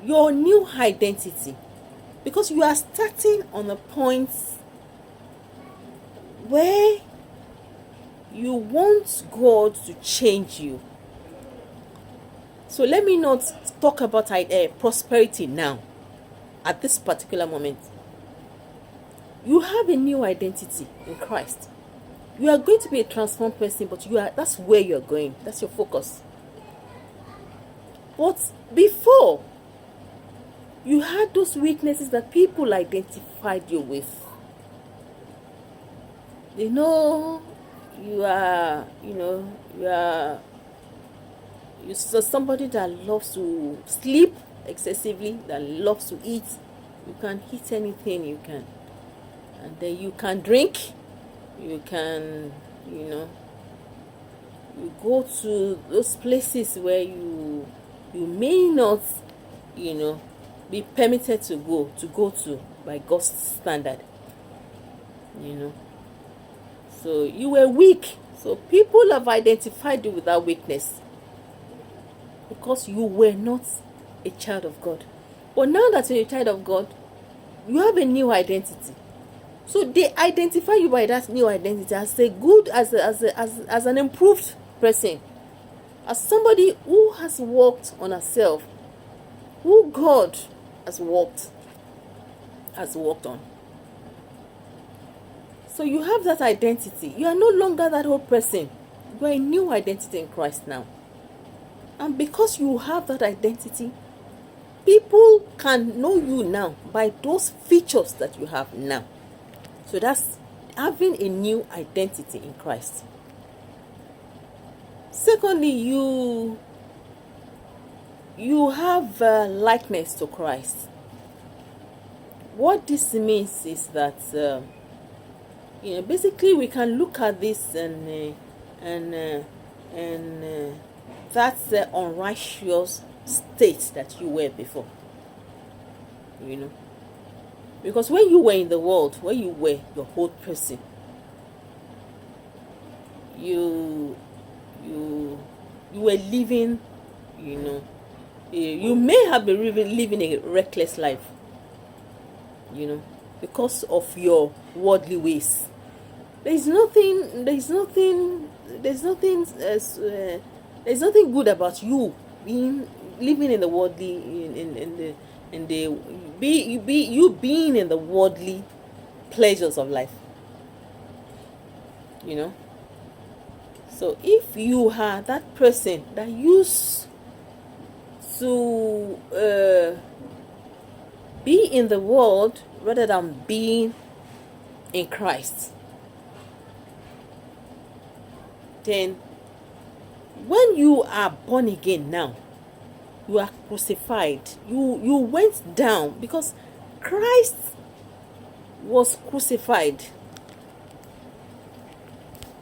your new identity, because you are starting on a point where you want God to change you. So let me not talk about prosperity now, at this particular moment. You have a new identity in Christ. You are going to be a transformed person, but that's where you're going. That's your focus. But before, you had those weaknesses that people identified you with. They know you're somebody that loves to sleep excessively, that loves to eat. You can eat anything you can. And then you can drink. You can, you go to those places where you may not, be permitted to go to by God's standard. So you were weak. So people have identified you with that weakness because you were not a child of God. But now that you're a child of God, you have a new identity. So they identify you by that new identity as a good, as an improved person, as somebody who has worked on herself, who God has worked on. So you have that identity. You are no longer that old person. You are a new identity in Christ now. And because you have that identity, people can know you now by those features that you have now. So that's having a new identity in Christ. Secondly, you have likeness to Christ. What this means is that basically we can look at this and that's the unrighteous state that you were before. Because when you were in the world, when you were your whole person, you were living, you may have been living a reckless life, because of your worldly ways. There's nothing good about you living in the worldly, being in the worldly pleasures of life. So if you are that person that used to be in the world rather than being in Christ, then when you are born again now, you are crucified. You went down because Christ was crucified.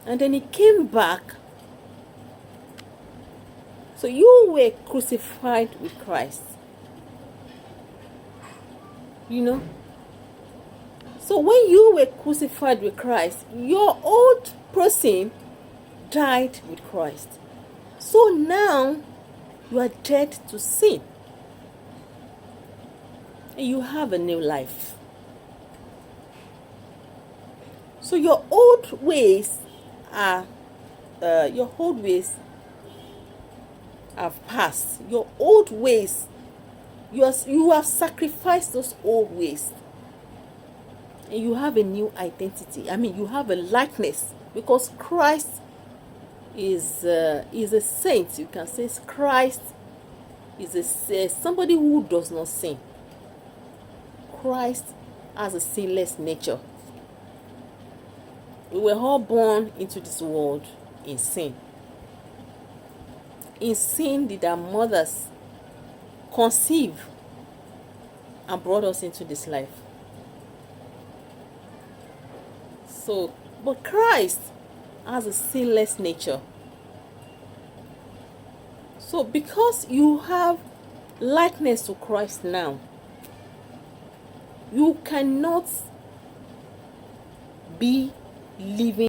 And then he came back. So you were crucified with Christ. So when you were crucified with Christ, your old person died with Christ. So now you are dead to sin. And you have a new life. So your old ways have passed. Your old ways, you have sacrificed those old ways. And you have a new identity. You have a likeness, because Christ is a saint. You can say Christ is somebody who does not sin. Christ has a sinless nature. We were all born into this world in sin. In sin did our mothers conceive and brought us into this life. So, but Christ has a sinless nature. So because you have likeness to Christ now, you cannot be living